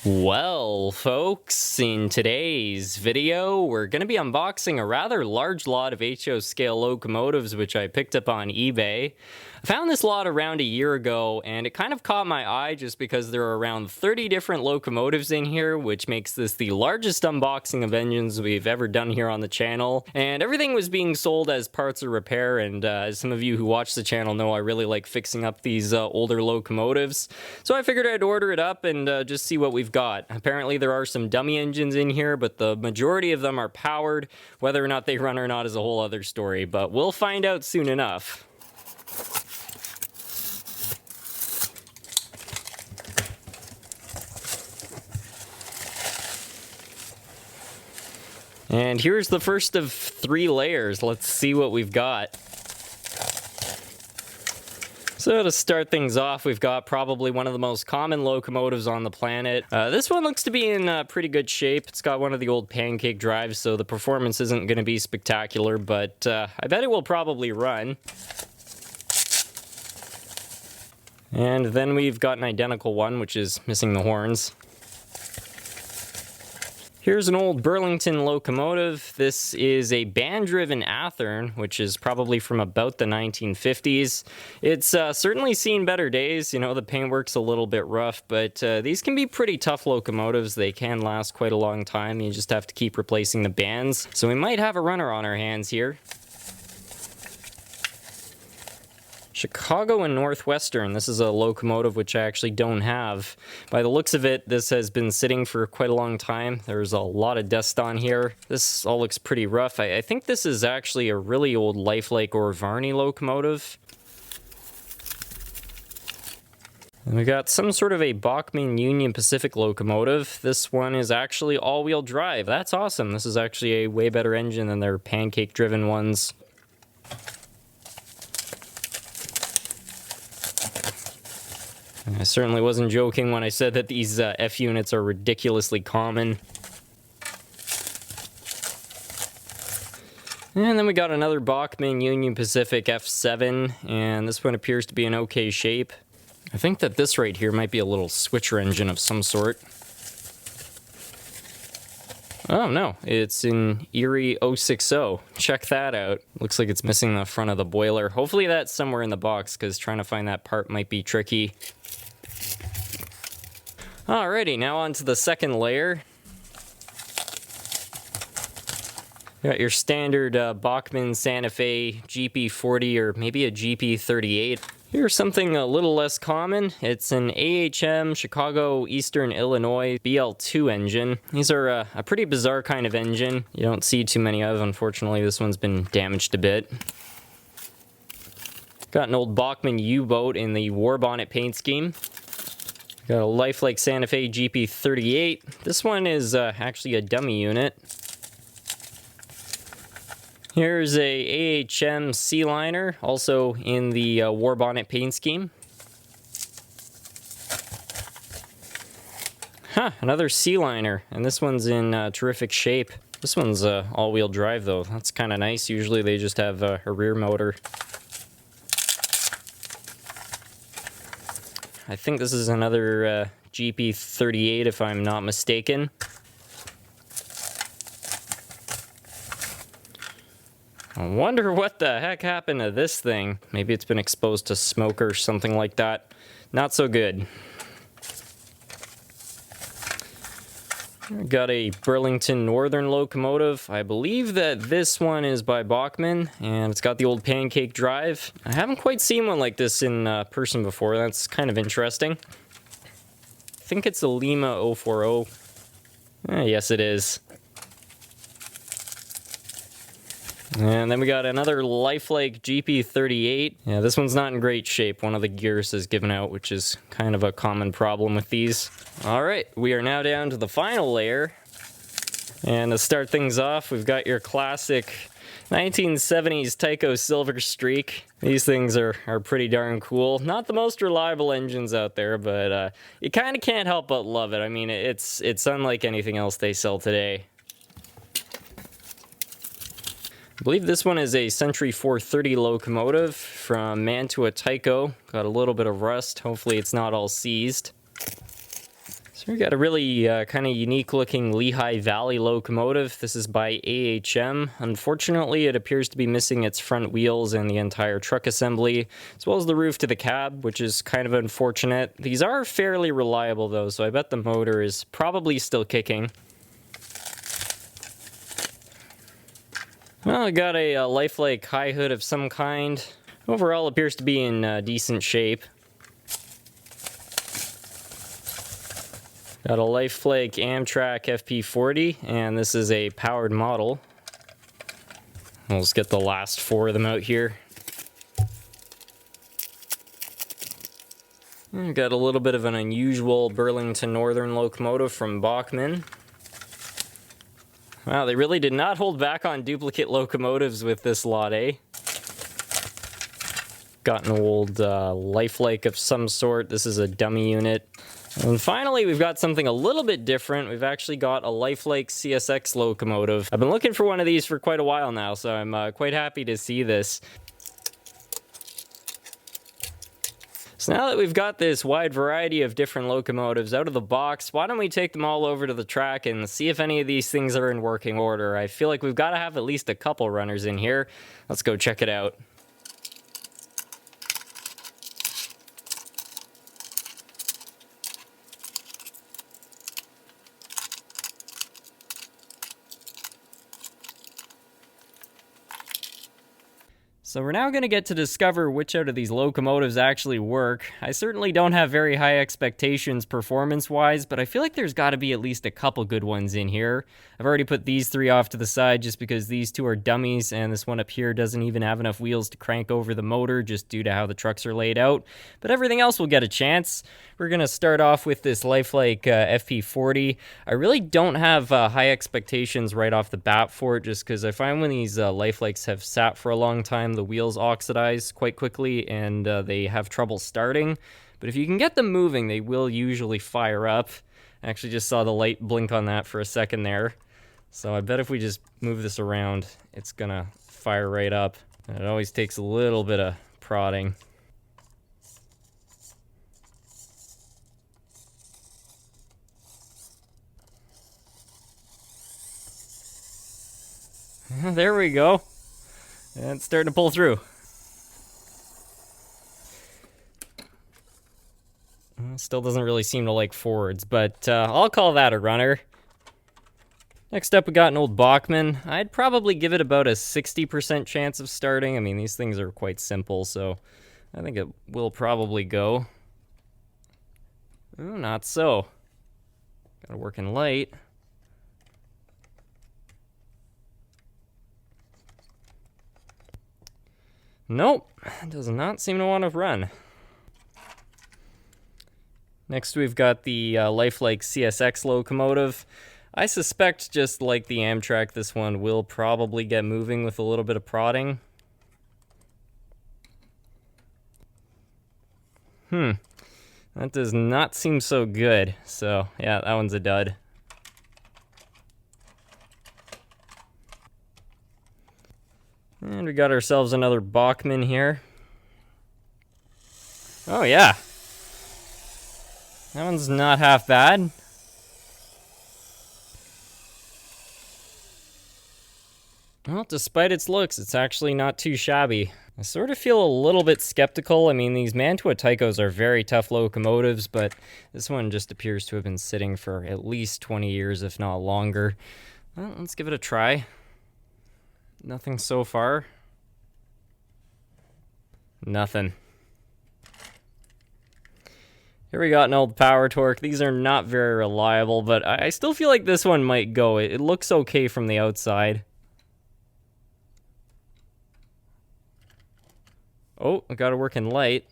Well, folks, in today's video, we're going to be unboxing a rather large lot of HO scale locomotives, which I picked up on eBay. I found this lot around a year ago, and it kind of caught my eye just because there are around 30 different locomotives in here, which makes this the largest unboxing of engines we've ever done here on the channel. And everything was being sold as parts or repair, and as some of you who watch the channel know, I really like fixing up these older locomotives. So I figured I'd order it up and just see what we've got. Apparently there are some dummy engines in here, but the majority of them are powered. Whether or not they run or not is a whole other story, but we'll find out soon enough. And here's the first of 3 layers. Let's see what we've got. So to start things off, we've got probably one of the most common locomotives on the planet. This one looks to be in pretty good shape. It's got one of the old pancake drives, so the performance isn't going to be spectacular, but I bet it will probably run. And then we've got an identical one, which is missing the horns. Here's an old Burlington locomotive. This is a band-driven Athearn, which is probably from about the 1950s. It's certainly seen better days. You know, the paintwork's a little bit rough, but these can be pretty tough locomotives. They can last quite a long time. You just have to keep replacing the bands. So we might have a runner on our hands here. Chicago and Northwestern. This is a locomotive which I actually don't have. By the looks of it, this has been sitting for quite a long time. There's a lot of dust on here. This all looks pretty rough. I think this is actually a really old Lifelike or Varney locomotive. And we got some sort of a Bachmann Union Pacific locomotive. This one is actually all-wheel drive. That's awesome. This is actually a way better engine than their pancake-driven ones. I certainly wasn't joking when I said that these F units are ridiculously common. And then we got another Bachmann Union Pacific F7, and this one appears to be in okay shape. I think that this right here might be a little switcher engine of some sort. Oh no, it's an Erie 060. Check that out. Looks like it's missing the front of the boiler. Hopefully that's somewhere in the box, because trying to find that part might be tricky. Alrighty, now on to the second layer. You got your standard Bachmann Santa Fe GP40 or maybe a GP38. Here's something a little less common. It's an AHM Chicago Eastern Illinois BL2 engine. These are a pretty bizarre kind of engine. You don't see too many of. Unfortunately, this one's been damaged a bit. Got an old Bachmann U-boat in the war bonnet paint scheme. Got a Lifelike Santa Fe GP38. This one is actually a dummy unit. Here's a AHM Sea-Liner, also in the war bonnet paint scheme. Another Sea-Liner, and this one's in terrific shape. This one's all-wheel drive though. That's kind of nice. Usually they just have a rear motor. I think this is another GP38 if I'm not mistaken. I wonder what the heck happened to this thing. Maybe it's been exposed to smoke or something like that. Not so good. Got a Burlington Northern locomotive. I believe that this one is by Bachmann, and it's got the old pancake drive. I haven't quite seen one like this in person before. That's kind of interesting. I think it's a Lima 040. Yes, it is. And then we got another Lifelike GP38. Yeah, this one's not in great shape. One of the gears has given out, which is kind of a common problem with these. All right, we are now down to the final layer. And to start things off, we've got your classic 1970s Tyco Silver Streak. These things are pretty darn cool. Not the most reliable engines out there, but you kind of can't help but love it. I mean, it's unlike anything else they sell today. I believe this one is a Century 430 locomotive from Mantua Tyco. Got a little bit of rust. Hopefully it's not all seized. So we got a really kind of unique looking Lehigh Valley locomotive. This is by AHM. Unfortunately, it appears to be missing its front wheels and the entire truck assembly, as well as the roof to the cab, which is kind of unfortunate. These are fairly reliable though, so I bet the motor is probably still kicking. Well, I got a lifelike high hood of some kind. Overall, appears to be in decent shape. Got a lifelike Amtrak FP40, and this is a powered model. We'll just get the last 4 of them out here. And got a little bit of an unusual Burlington Northern locomotive from Bachmann. Wow, they really did not hold back on duplicate locomotives with this lot, eh? Got an old lifelike of some sort. This is a dummy unit. And finally, we've got something a little bit different. We've actually got a lifelike CSX locomotive. I've been looking for one of these for quite a while now, so I'm quite happy to see this. So now that we've got this wide variety of different locomotives out of the box, why don't we take them all over to the track and see if any of these things are in working order. I feel like we've got to have at least a couple runners in here. Let's go check it out. So we're now going to get to discover which out of these locomotives actually work. I certainly don't have very high expectations performance-wise, but I feel like there's got to be at least a couple good ones in here. I've already put these 3 off to the side just because these 2 are dummies, and this one up here doesn't even have enough wheels to crank over the motor just due to how the trucks are laid out. But everything else will get a chance. We're going to start off with this lifelike FP40. I really don't have high expectations right off the bat for it, just because I find when these lifelikes have sat for a long time, the wheels oxidize quite quickly and they have trouble starting. But if you can get them moving, they will usually fire up. I actually just saw the light blink on that for a second there. So I bet if we just move this around, it's gonna fire right up. And it always takes a little bit of prodding. There we go. And it's starting to pull through. Still doesn't really seem to like forwards, but I'll call that a runner. Next up, we got an old Bachmann. I'd probably give it about a 60% chance of starting. I mean, these things are quite simple, so I think it will probably go. Oh, not so. Gotta work in light. Nope, does not seem to want to run. Next, we've got the lifelike CSX locomotive. I suspect, just like the Amtrak, this one will probably get moving with a little bit of prodding. That does not seem so good. So, yeah, that one's a dud. And we got ourselves another Bachmann here. Oh, yeah. That one's not half bad. Well, despite its looks, it's actually not too shabby. I sort of feel a little bit skeptical. I mean, these Mantua Tychos are very tough locomotives, but this one just appears to have been sitting for at least 20 years, if not longer. Well, let's give it a try. Nothing so far. Nothing. Here we got an old Power Torque. These are not very reliable, but I still feel like this one might go. It looks okay from the outside. Oh, I gotta work in light.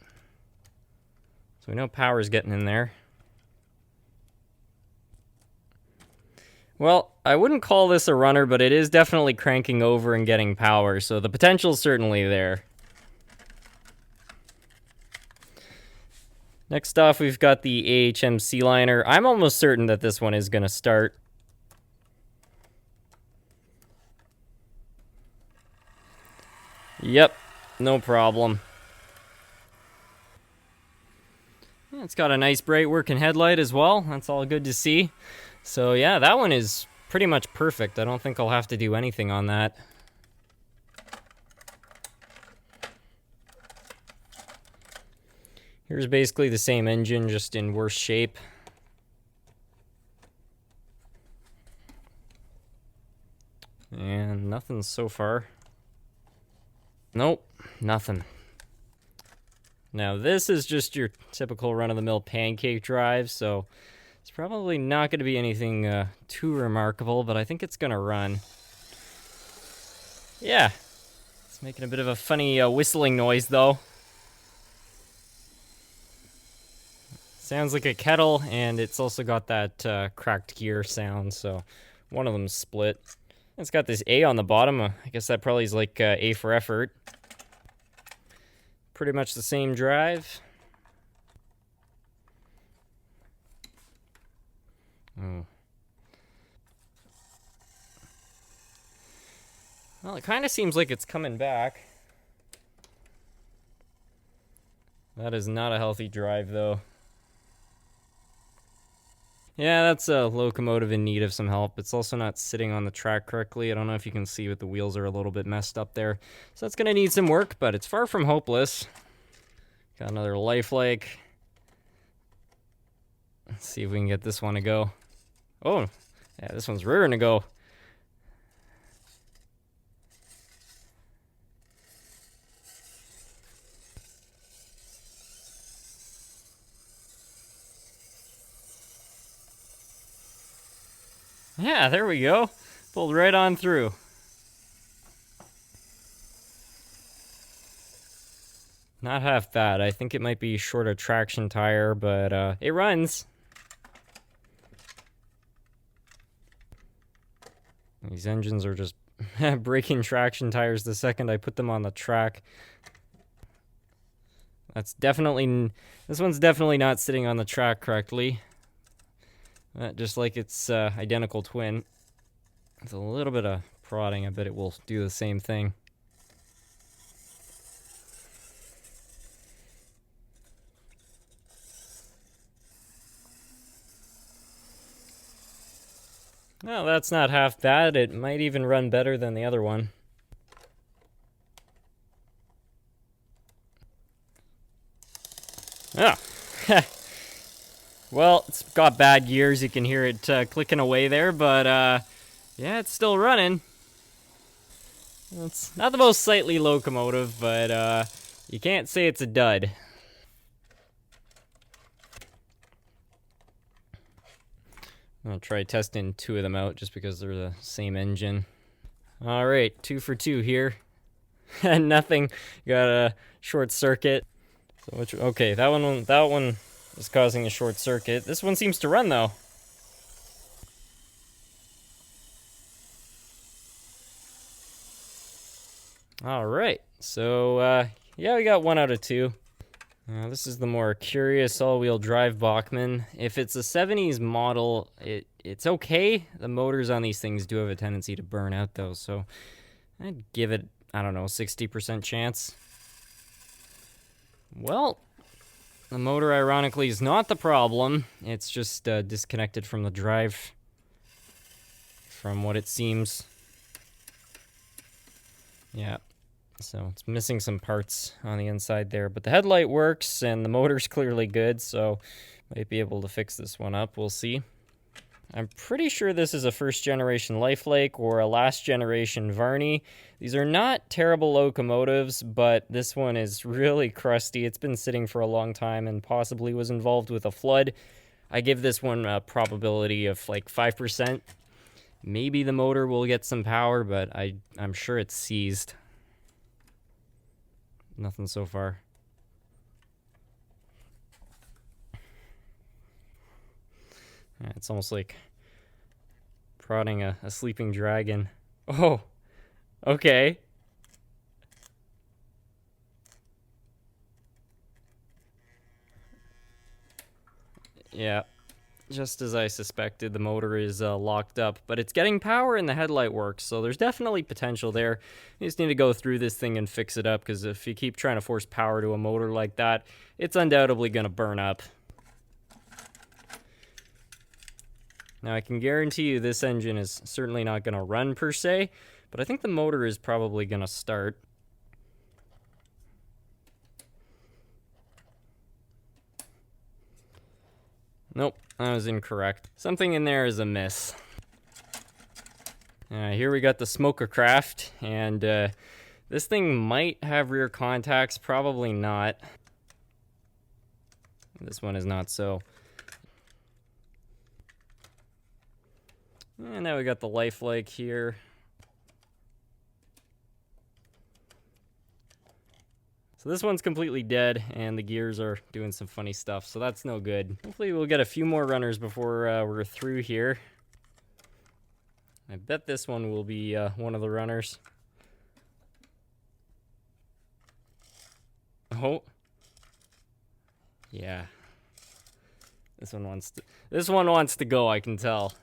So we know power's getting in there. Well, I wouldn't call this a runner, but it is definitely cranking over and getting power, so the potential's certainly there. Next off, we've got the AHM Sealiner. I'm almost certain that this one is going to start. Yep, no problem. It's got a nice bright working headlight as well. That's all good to see. So yeah, that one is pretty much perfect. I don't think I'll have to do anything on that. Here's basically the same engine, just in worse shape. And nothing so far. Nope, nothing. Now this is just your typical run-of-the-mill pancake drive, so it's probably not going to be anything too remarkable, but I think it's going to run. Yeah, it's making a bit of a funny whistling noise though. Sounds like a kettle, and it's also got that cracked gear sound, so one of them's split. It's got this A on the bottom. I guess that probably is like A for effort. Pretty much the same drive. Oh. Well, it kind of seems like it's coming back. That is not a healthy drive, though. Yeah, that's a locomotive in need of some help. It's also not sitting on the track correctly. I don't know if you can see, but the wheels are a little bit messed up there. So that's going to need some work, but it's far from hopeless. Got another lifelike. Let's see if we can get this one to go. Oh, yeah, this one's rearing to go. Yeah, there we go. Pulled right on through. Not half bad. I think it might be short of traction tire, but it runs. These engines are just breaking traction tires the second I put them on the track. This one's definitely not sitting on the track correctly. Just like its identical twin. With a little bit of prodding, I bet it will do the same thing. Well, that's not half bad. It might even run better than the other one. Oh. Well, it's got bad gears. You can hear it clicking away there, but yeah, it's still running. It's not the most sightly locomotive, but you can't say it's a dud. I'm gonna try testing two of them out just because they're the same engine. All right, 2 for 2 here. Nothing. Got a short circuit. So okay, that one is causing a short circuit. This one seems to run though. All right, so yeah, we got 1 out of 2. This is the more curious all-wheel drive Bachmann. If it's a 70s model, it's okay. The motors on these things do have a tendency to burn out though, so I'd give it, I don't know, 60% chance. Well, the motor ironically is not the problem. It's just disconnected from the drive, from what it seems. Yeah. So it's missing some parts on the inside there, but the headlight works and the motor's clearly good, so might be able to fix this one up. We'll see. I'm pretty sure this is a first generation Lifelake or a last generation Varney. These are not terrible locomotives, but this one is really crusty. It's been sitting for a long time and possibly was involved with a flood. I give this one a probability of like 5%. Maybe the motor will get some power, but I'm sure it's seized. Nothing so far. It's almost like prodding a sleeping dragon. Oh, okay. Yeah, just as I suspected, the motor is locked up, but it's getting power and the headlight works, so there's definitely potential there. You just need to go through this thing and fix it up, because if you keep trying to force power to a motor like that, it's undoubtedly going to burn up. Now I can guarantee you this engine is certainly not going to run per se, but I think the motor is probably going to start. Nope, I was incorrect. Something in there is amiss. Here we got the smoker craft, and this thing might have rear contacts, probably not. This one is not so. And now we got the lifelike here. So this one's completely dead, and the gears are doing some funny stuff, so that's no good. Hopefully we'll get a few more runners before we're through here. I bet this one will be one of the runners. Oh. Yeah. This one wants to go, I can tell.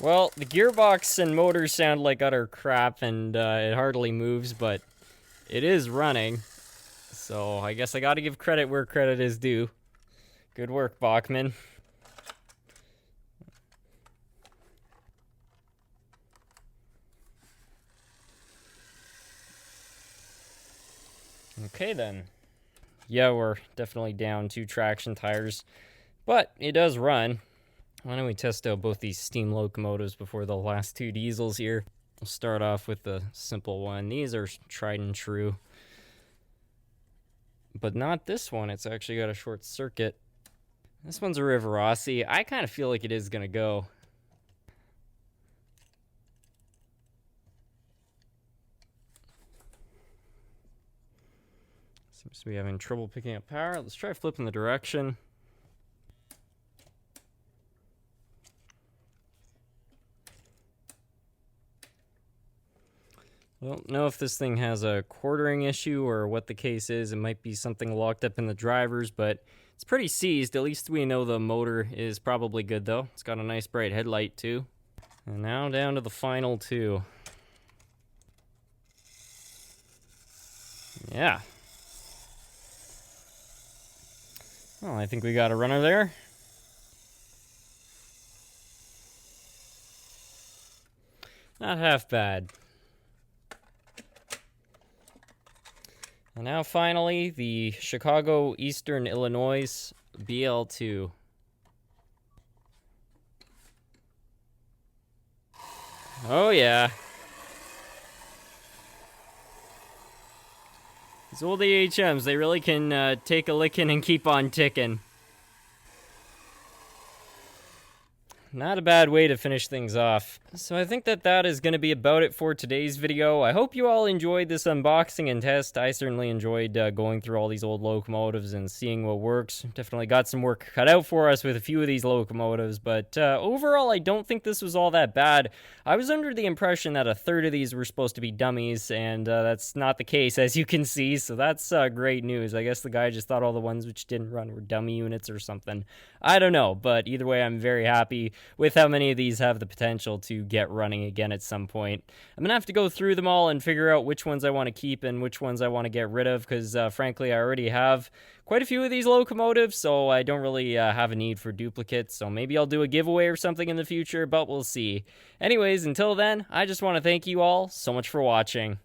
Well, the gearbox and motors sound like utter crap, and it hardly moves, but it is running. So I guess I gotta give credit where credit is due. Good work, Bachman. Okay then. Yeah, we're definitely down 2 traction tires, but it does run. Why don't we test out both these steam locomotives before the last 2 diesels here? We'll start off with the simple one. These are tried and true. But not this one. It's actually got a short circuit. This one's a Rivarossi. I kind of feel like it is going to go. Seems to be having trouble picking up power. Let's try flipping the direction. I don't know if this thing has a quartering issue or what the case is. It might be something locked up in the drivers, but it's pretty seized. At least we know the motor is probably good, though. It's got a nice bright headlight, too. And now down to the final 2. Yeah. Well, I think we got a runner there. Not half bad. And now finally, the Chicago Eastern Illinois BL2. Oh yeah. These old AHMs, they really can take a licking and keep on ticking. Not a bad way to finish things off. So I think that is going to be about it for today's video. I hope you all enjoyed this unboxing and test. I certainly enjoyed going through all these old locomotives and seeing what works. Definitely got some work cut out for us with a few of these locomotives, but overall I don't think this was all that bad. I was under the impression that a third of these were supposed to be dummies, and that's not the case, as you can see, so that's great news. I guess the guy just thought all the ones which didn't run were dummy units or something. I don't know, but either way, I'm very happy with how many of these have the potential to get running again at some point. I'm gonna have to go through them all and figure out which ones I want to keep and which ones I want to get rid of, because frankly I already have quite a few of these locomotives, so I don't really have a need for duplicates. So maybe I'll do a giveaway or something in the future, but we'll see. Anyways, until then, I just want to thank you all so much for watching.